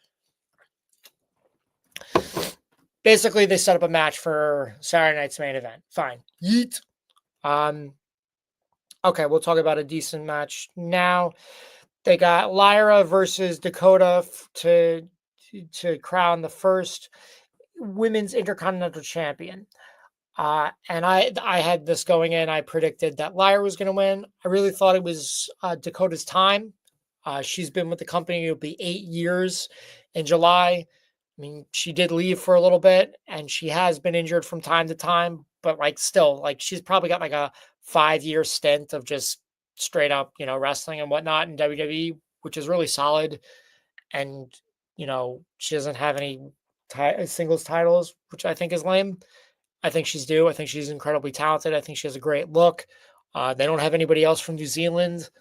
Basically, they set up a match for Saturday night's main event. Fine. Yeet. Okay, we'll talk about a decent match now. They got Lyra versus Dakota to crown the first women's Intercontinental champion. And I had this going in. I predicted that Lyra was going to win. I really thought it was Dakota's time. She's been with the company. It'll be 8 years in July. I mean, she did leave for a little bit, and she has been injured from time to time. But like, still, like, she's probably got like a 5-year stint of just straight up, wrestling and whatnot in WWE, which is really solid. And she doesn't have any singles titles, which I think is lame. I think she's due. I think she's incredibly talented. I think she has a great look. They don't have anybody else from New Zealand.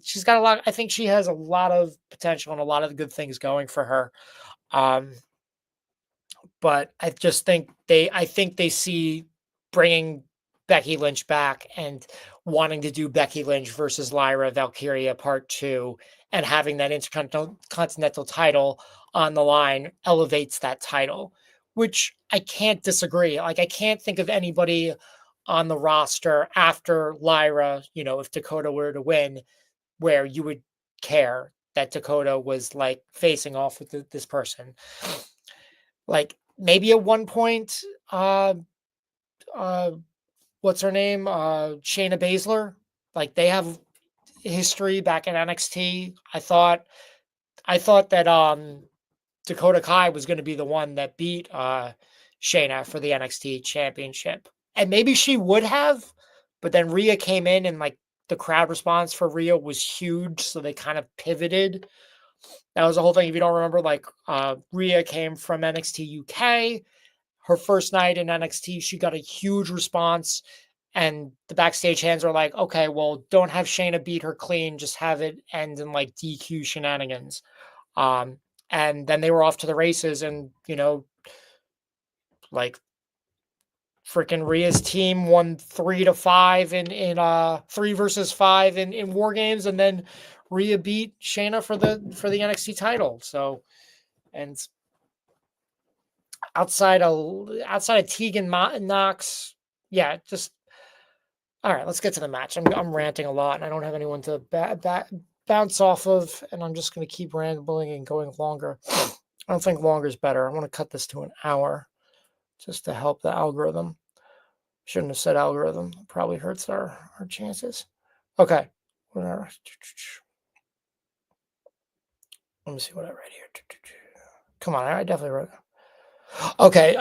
She's got a lot. I think she has a lot of potential and a lot of good things going for her. But I just think they see bringing Becky Lynch back and wanting to do Becky Lynch versus Lyra Valkyria Part 2 and having that Intercontinental title on the line elevates that title, which I can't disagree. Like, I can't think of anybody on the roster after Lyra, if Dakota were to win, where you would care that Dakota was like facing off with this person. Like, maybe at one point, what's her name? Shayna Baszler. Like they have history back in NXT. I thought that Dakota Kai was going to be the one that beat Shayna for the NXT championship. And maybe she would have, but then Rhea came in and like the crowd response for Rhea was huge. So they kind of pivoted. That was the whole thing. If you don't remember, like Rhea came from NXT UK. Her first night in NXT, she got a huge response. And the backstage hands are like, okay, well, don't have Shayna beat her clean. Just have it end in like DQ shenanigans. And then they were off to the races and, like freaking Rhea's team won 3-5 in 3 versus 5 in War Games. And then Rhea beat Shayna for the NXT title. So, and outside of Tegan Knox, yeah, just, all right, let's get to the match. I'm ranting a lot and I don't have anyone to bounce off of, and I'm just going to keep rambling and going longer. I don't think longer is better. I want to cut this to an hour just to help the algorithm. Shouldn't have said algorithm. It probably hurts our chances. Okay. Let me see what I read here. Come on, I definitely wrote it. Okay,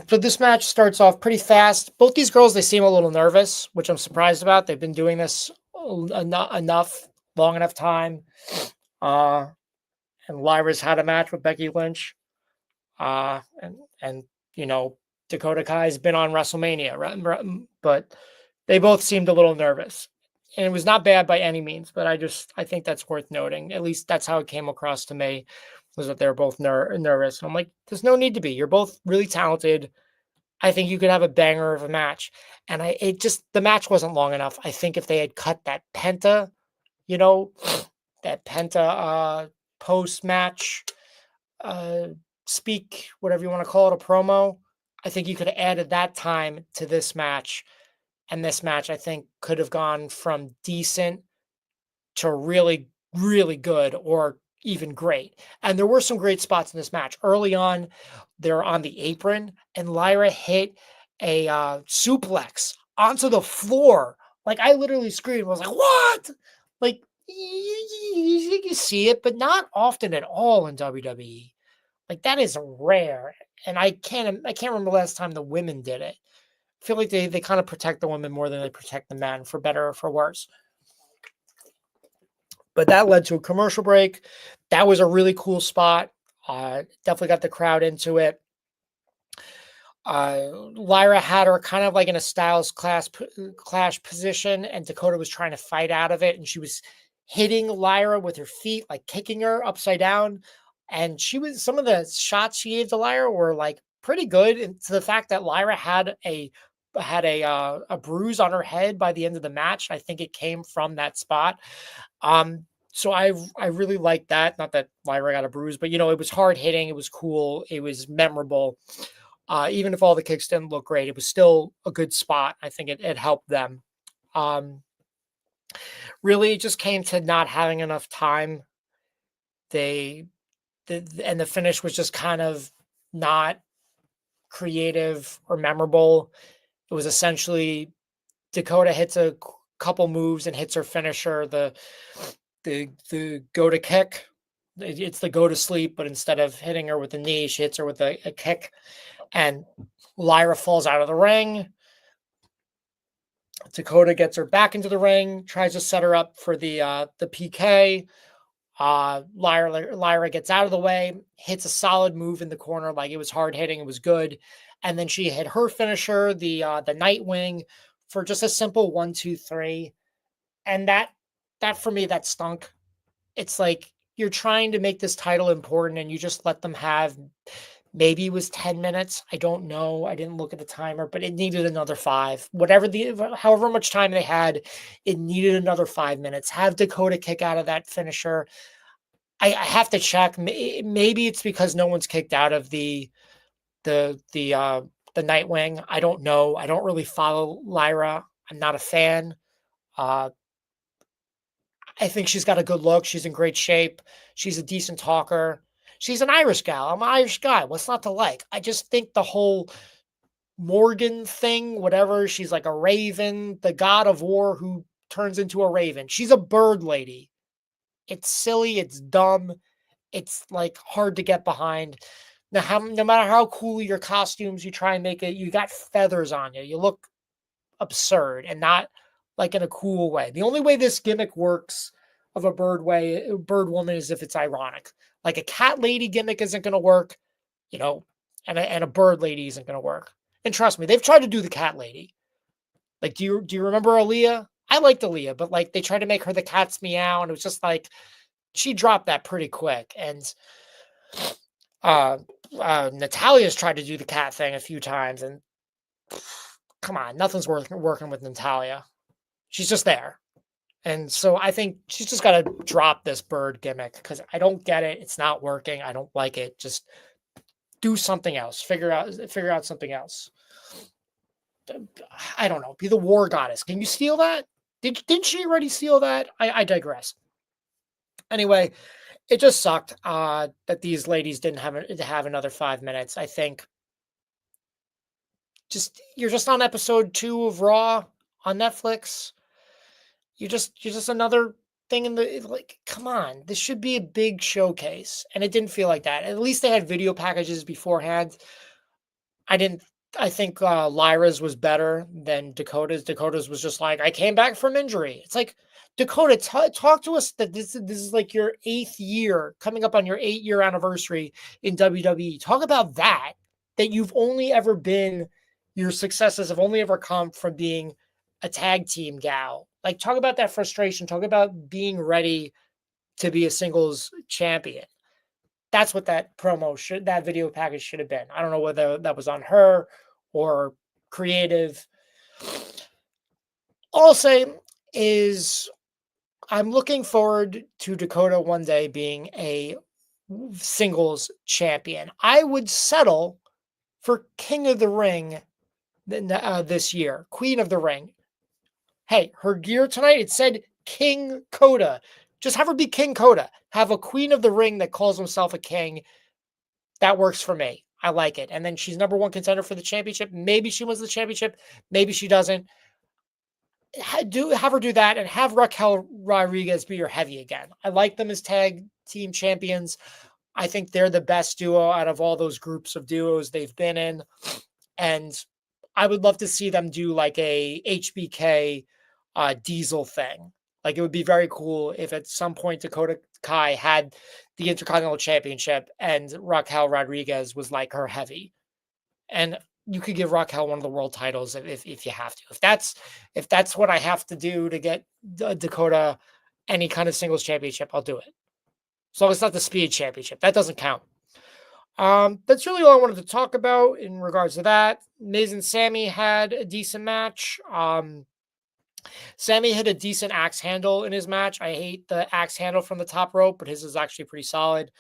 so this match starts off pretty fast. Both these girls, they seem a little nervous, which I'm surprised about. They've been doing this long enough time. And Lyra's had a match with Becky Lynch. And Dakota Kai's been on WrestleMania, but they both seemed a little nervous. And it was not bad by any means, but I think that's worth noting. At least that's how it came across to me, was that they're both nervous. And I'm like, there's no need to be. You're both really talented. I think you could have a banger of a match. And the match wasn't long enough. I think if they had cut that Penta, post-match speak, whatever you want to call it, a promo, I think you could have added that time to this match. And this match, I think, could have gone from decent to really, really good or even great. And there were some great spots in this match. Early on, they're on the apron, and Lyra hit a suplex onto the floor. Like, I literally screamed. I was like, what? Like, you see it, but not often at all in WWE. Like, that is rare. And I can't remember the last time the women did it. I feel like they kind of protect the women more than they protect the men, for better or for worse. But that led to a commercial break. That was a really cool spot. Definitely got the crowd into it. Lyra had her kind of like in a Styles clash position, and Dakota was trying to fight out of it, and she was hitting Lyra with her feet, like kicking her upside down. And some of the shots she gave to Lyra were like pretty good, and to the fact that Lyra had a bruise on her head by the end of the match. I think it came from that spot. So I really liked that. Not that Lyra got a bruise, but it was hard hitting. It was cool. It was memorable. Even if all the kicks didn't look great, it was still a good spot. I think it helped them. Really, it just came to not having enough time. And the finish was just kind of not creative or memorable. It was essentially Dakota hits a couple moves and hits her finisher, the go to kick. It's the go to sleep, but instead of hitting her with the knee, she hits her with a kick, and Lyra falls out of the ring. Dakota gets her back into the ring, tries to set her up for the PK. Lyra gets out of the way, hits a solid move in the corner, like it was hard hitting, it was good. And then she hit her finisher, the Nightwing, for just a simple 1, 2, 3. And that for me, that stunk. It's like you're trying to make this title important and you just let them have, maybe it was 10 minutes. I don't know. I didn't look at the timer, but it needed another 5. However much time they had, it needed another 5 minutes. Have Dakota kick out of that finisher. I have to check. Maybe it's because no one's kicked out of the Nightwing. I don't know. I don't really follow Lyra. I'm not a fan. I think she's got a good look. She's in great shape. She's a decent talker. She's an Irish gal. I'm an Irish guy. What's not to like? I just think the whole Morgan thing, whatever. She's like a raven, the god of war who turns into a raven. She's a bird lady. It's silly. It's dumb. It's like hard to get behind. Now, no matter how cool your costumes you try and make it, you got feathers on you. You look absurd and not like in a cool way. The only way this gimmick works of a bird woman is if it's ironic. Like a cat lady gimmick isn't going to work, you know, and a bird lady isn't going to work. And trust me, they've tried to do the cat lady. Like, do you remember Aaliyah? I liked Aaliyah, but like they tried to make her the cat's meow, and it was just like she dropped that pretty quick. And Natalia's tried to do the cat thing a few times, and come on, nothing's working with Natalia. She's just there. And so I think she's just got to drop this bird gimmick because I don't get it. It's not working. I don't like it. Just do something else. Figure out something else. I don't know. Be the war goddess. Can you steal that? Didn't she already steal that? I digress. Anyway, it just sucked that these ladies didn't have another 5 minutes. I think you're just on episode 2 of Raw on Netflix. You're just another thing in the, like, come on, this should be a big showcase. And it didn't feel like that. At least they had video packages beforehand. I think Lyra's was better than Dakota's. Dakota's was just like, I came back from injury. It's like, Dakota, talk to us that this is like your 8th year, coming up on your 8-year anniversary in WWE. Talk about that you've only ever been, your successes have only ever come from being a tag team gal. Like, talk about that frustration. Talk about being ready to be a singles champion. That's what that video package should have been. I don't know whether that was on her or creative. All I'll say is I'm looking forward to Dakota one day being a singles champion. I would settle for King of the Ring this year, Queen of the Ring. Hey, her gear tonight, it said King Coda. Just have her be King Coda. Have a Queen of the Ring that calls himself a king. That works for me. I like it. And then she's number 1 contender for the championship. Maybe she wins the championship. Maybe she doesn't. Have her do that and have Raquel Rodriguez be your heavy again. I like them as tag team champions. I think they're the best duo out of all those groups of duos they've been in. And I would love to see them do like a HBK Diesel thing. Like, it would be very cool if at some point Dakota Kai had the Intercontinental Championship and Raquel Rodriguez was like her heavy. And you could give Raquel one of the world titles if you have to. If that's what I have to do to get Dakota any kind of singles championship, I'll do it. As long as it's not the Speed Championship. That doesn't count. That's really all I wanted to talk about in regards to that. Miz and Sami had a decent match. Sami hit a decent axe handle in his match. I hate the axe handle from the top rope, but his is actually pretty solid.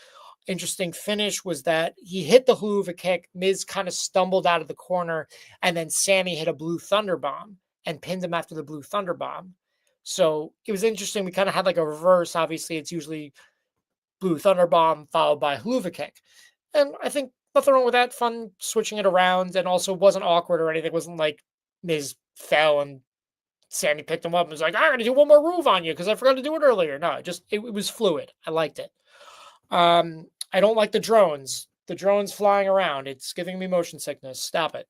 Interesting finish was that he hit the Helluva Kick. Miz kind of stumbled out of the corner, and then Sami hit a Blue Thunder Bomb and pinned him after the Blue Thunder Bomb. So it was interesting. We kind of had like a reverse. Obviously, it's usually Blue Thunder Bomb followed by Helluva Kick. And I think nothing wrong with that. Fun switching it around, and also wasn't awkward or anything. It wasn't like Miz fell and Sami picked him up and was like, I'm going to do one more move on you because I forgot to do it earlier. No, it was fluid. I liked it. I don't like the drones. The drones flying around. It's giving me motion sickness. Stop it.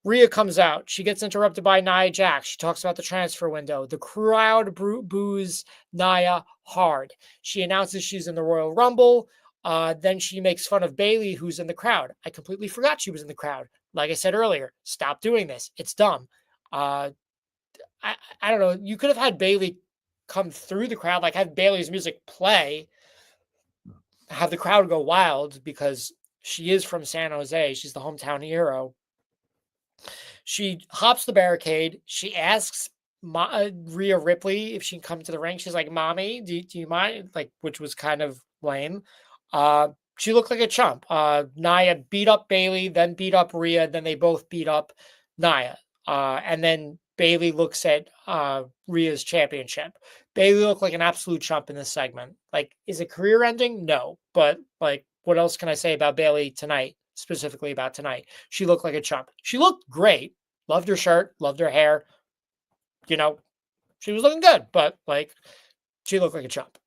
Rhea comes out. She gets interrupted by Nia Jax. She talks about the transfer window. The crowd boos Nia hard. She announces she's in the Royal Rumble. Then she makes fun of Bayley, who's in the crowd. I completely forgot she was in the crowd. Like I said earlier, stop doing this. It's dumb. I don't know. You could have had Bayley come through the crowd, like have Bayley's music play, have the crowd go wild because she is from San Jose. She's the hometown hero. She hops the barricade. She asks Rhea Ripley if she can come to the ring. She's like, Mommy, do you mind? Like, which was kind of lame. She looked like a chump. Nia beat up Bayley, then beat up Rhea, then they both beat up Nia. And then Bayley looks at Rhea's championship. Bayley looked like an absolute chump in this segment. Like, is it career ending? No. But, like, what else can I say about Bayley tonight? specifically about tonight. She looked like a chump. She looked great. Loved her shirt, loved her hair. You know, she was looking good, but like she looked like a chump.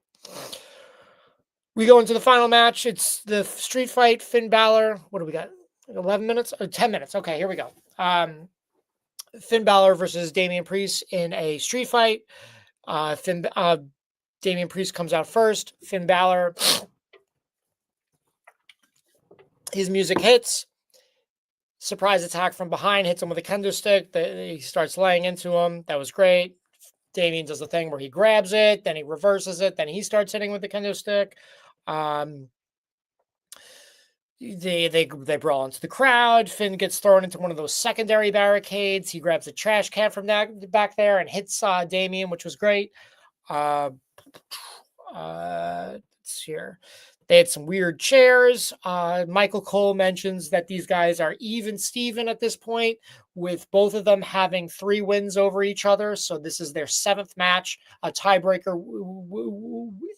We go into the final match. It's the street fight, Finn Bálor. What do we got? 11 minutes? 10 minutes. Okay, here we go. Finn Bálor versus Damien Priest in a street fight. Damien Priest comes out first. Finn Bálor, his music hits. Surprise attack from behind, hits him with a kendo stick. He starts laying into him. That was great. Damien does the thing where he grabs it, then he reverses it, then he starts hitting with the kendo stick. They brawl into the crowd. Finn gets thrown into one of those secondary barricades. He grabs a trash can from back there and hits Damien, which was great. Let's see here. They had some weird chairs. Michael Cole mentions that these guys are even Steven at this point, with both of them having 3 wins over each other. So this is their 7th match, a tiebreaker,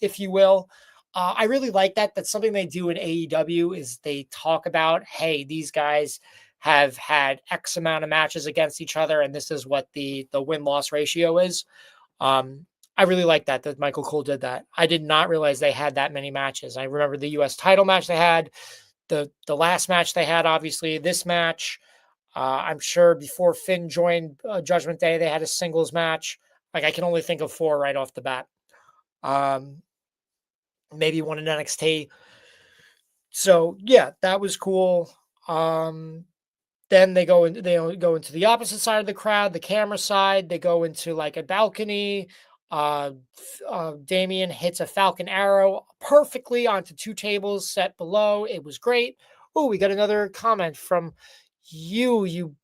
if you will. I really like that. That's something they do in AEW is they talk about, hey, these guys have had X amount of matches against each other, and this is what the win-loss ratio is. I really like that Michael Cole did that. I did not realize they had that many matches. I remember the U.S. title match they had, the last match they had, obviously, this match. I'm sure before Finn joined Judgment Day, they had a singles match. Like, I can only think of 4 right off the bat. Maybe one in NXT. So, yeah, that was cool. Then they go into the opposite side of the crowd, the camera side. They go into like a balcony. Damien hits a Falcon Arrow perfectly onto 2 tables set below. It was great. Oh, we got another comment from you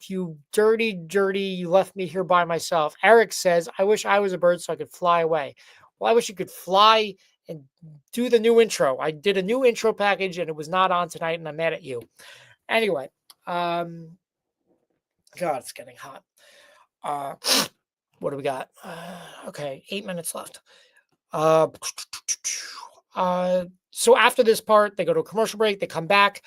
dirty, you left me here by myself. Eric says, I wish I was a bird so I could fly away. Well, I wish you could fly and do the new intro. I did a new intro package and it was not on tonight and I'm mad at you. Anyway, God, it's getting hot. What do we got? Okay, 8 minutes left. So after this part, they go to a commercial break. They come back.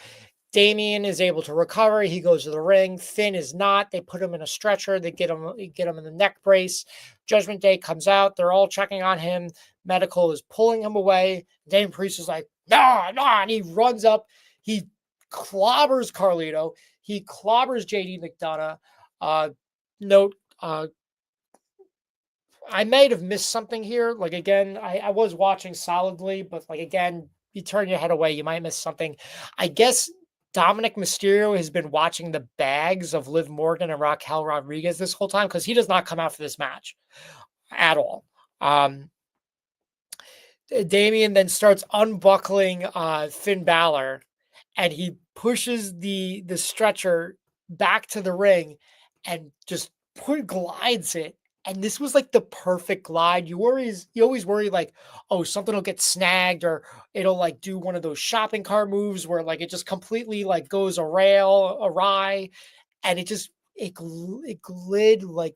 Damien is able to recover. He goes to the ring. Finn is not. They put him in a stretcher. They get him in the neck brace. Judgment Day comes out. They're all checking on him. Medical is pulling him away. Damien Priest is like, nah, and he runs up. He clobbers Carlito. He clobbers JD McDonough. Note, I might have missed something here. Like, again, I was watching solidly, but like, again, you turn your head away, you might miss something. I guess Dominic Mysterio has been watching the bags of Liv Morgan and Raquel Rodriguez this whole time because he does not come out for this match at all. Damien then starts unbuckling Finn Bálor, and he pushes the stretcher back to the ring and just glides it. And this was like the perfect glide. You always worry like, oh, something will get snagged or it'll like do one of those shopping cart moves where like it just completely like goes awry. And it glid like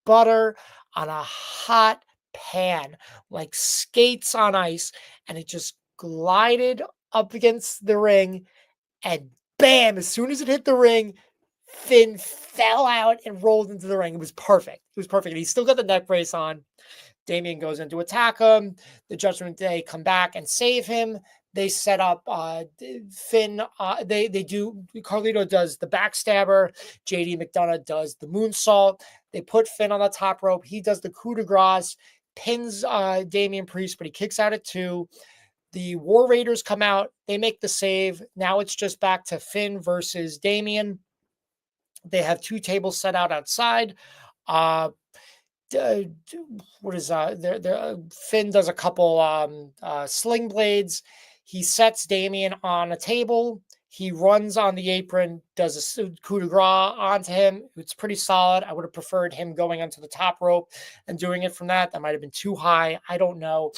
butter on a hot pan, like skates on ice. And it just glided up against the ring and bam, as soon as it hit the ring, Finn fell out and rolled into the ring. It was perfect. And he still got the neck brace on. Damien goes in to attack him. The Judgment Day come back and save him. They set up Finn. They do. Carlito does the backstabber. JD McDonough does the moonsault. They put Finn on the top rope. He does the coup de grace, pins Damien Priest, but he kicks out at 2. The War Raiders come out. They make the save. Now it's just back to Finn versus Damien. They have 2 tables set out outside. Finn does a couple sling blades. He sets Damien on a table. He runs on the apron, does a coup de grace onto him. It's pretty solid. I would have preferred him going onto the top rope and doing it from that. That might have been too high. I don't know.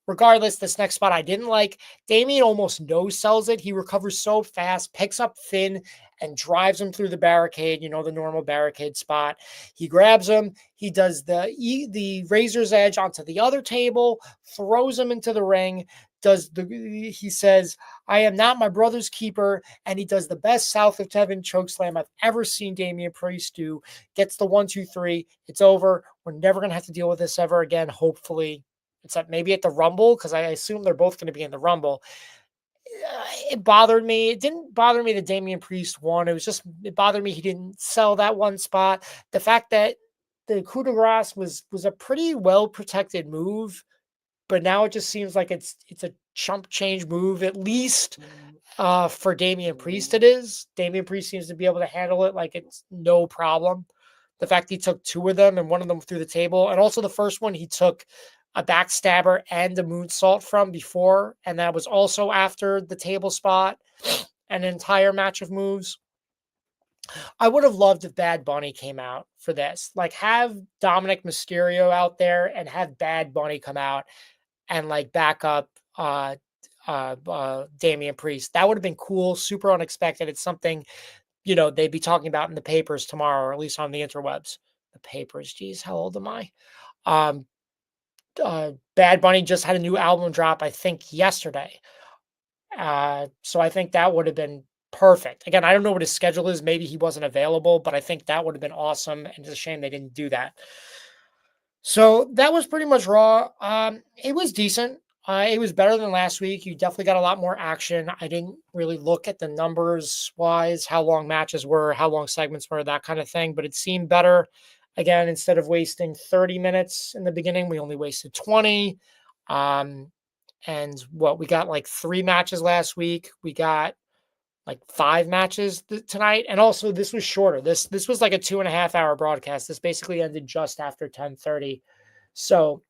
Regardless, this next spot I didn't like. Damien almost no-sells it. He recovers so fast, picks up Finn, and drives him through the barricade, the normal barricade spot. He grabs him. He does the razor's edge onto the other table, throws him into the ring. he says, "I am not my brother's keeper," and he does the best south of heaven chokeslam I've ever seen Damien Priest do. Gets the 1, 2, 3. It's over. We're never gonna have to deal with this ever again. Hopefully, except maybe at the Rumble, because I assume they're both going to be in the Rumble. It bothered me. It didn't bother me that Damien Priest won. It bothered me he didn't sell that one spot. The fact that the coup de grace was a pretty well protected move, but now it just seems like it's a chump change move, at least for Damien Priest. It is. Damien Priest seems to be able to handle it like it's no problem. The fact he took 2 of them and one of them through the table, and also the first one he took a backstabber and a moonsault from before, and that was also after the table spot, an entire match of moves. I would have loved if Bad Bunny came out for this. Like, have Dominic Mysterio out there and have Bad Bunny come out and like back up Damien Priest. That would have been cool, super unexpected. It's something, they'd be talking about in the papers tomorrow, or at least on the interwebs. The papers, geez, how old am I? Bad Bunny just had a new album drop, I think, yesterday. So I think that would have been perfect. Again, I don't know what his schedule is. Maybe he wasn't available, but I think that would have been awesome. And it's a shame they didn't do that. So that was pretty much Raw. It was decent. It was better than last week. You definitely got a lot more action. I didn't really look at the numbers wise, how long matches were, how long segments were, that kind of thing, but it seemed better. Again, instead of wasting 30 minutes in the beginning, we only wasted 20. And we got like 3 matches last week. We got like 5 matches tonight. And also this was shorter. This was like a 2.5 hour broadcast. This basically ended just after 10:30. So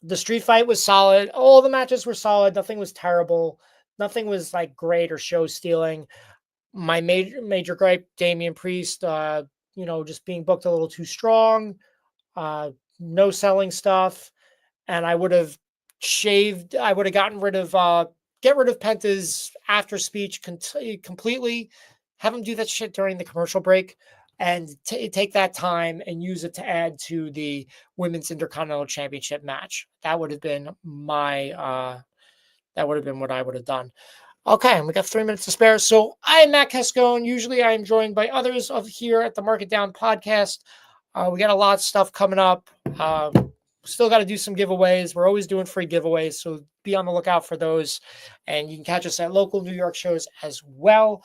the street fight was solid. All the matches were solid. Nothing was terrible. Nothing was like great or show stealing. My major gripe, Damien Priest, just being booked a little too strong, no selling stuff. And I would have gotten rid of Penta's after speech completely, have him do that shit during the commercial break, and take that time and use it to add to the Women's Intercontinental Championship match. That would have been what I would have done. Okay, we got 3 minutes to spare. So I am Matt Cascone. Usually I am joined by others here at the Mark It Down podcast. We got a lot of stuff coming up. Still got to do some giveaways. We're always doing free giveaways, so be on the lookout for those. And you can catch us at local New York shows as well.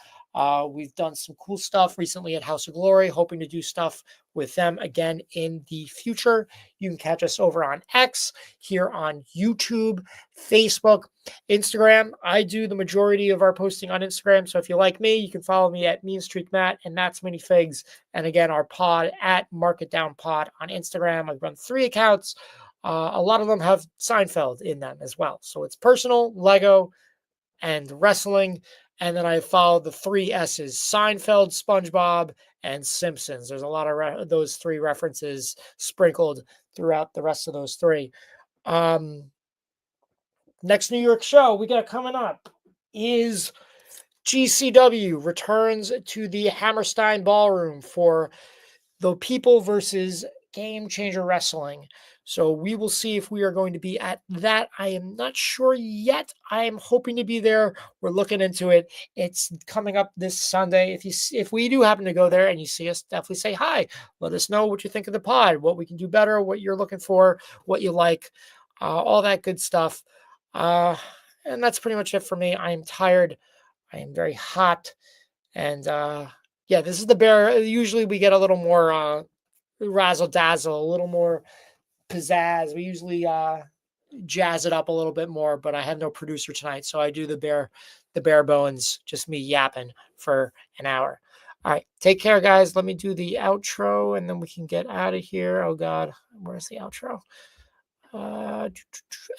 We've done some cool stuff recently at House of Glory, hoping to do stuff with them again in the future. You can catch us over on X, here on YouTube, Facebook, Instagram. I do the majority of our posting on Instagram, so if you like me, you can follow me at Mean Streak Matt and Matt's Minifigs. And again, our pod at Mark It Down Pod on Instagram. I've run 3 accounts. A lot of them have Seinfeld in them as well. So it's personal, Lego, and wrestling. And then I follow the 3 S's: Seinfeld, SpongeBob, and Simpsons. There's a lot of those 3 references sprinkled throughout the rest of those 3. Next New York show we got coming up is GCW returns to the Hammerstein Ballroom for the People versus Game Changer Wrestling. So we will see if we are going to be at that. I am not sure yet. I am hoping to be there. We're looking into it. It's coming up this Sunday. If we do happen to go there and you see us, definitely say hi. Let us know what you think of the pod, what we can do better, what you're looking for, what you like, all that good stuff. And that's pretty much it for me. I am tired. I am very hot. And this is the bear. Usually we get a little more razzle dazzle, a little more pizzazz. We usually jazz it up a little bit more, but I have no producer tonight, so I do the bare bones, just me yapping for an hour. All right, take care, guys. Let me do the outro, and then we can get out of here. Oh God, where's the outro?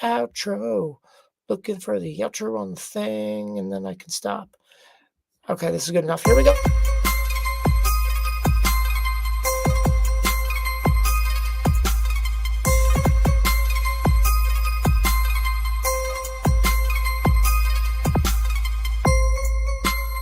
Outro. Looking for the outro on the thing, and then I can stop. Okay, this is good enough. Here we go.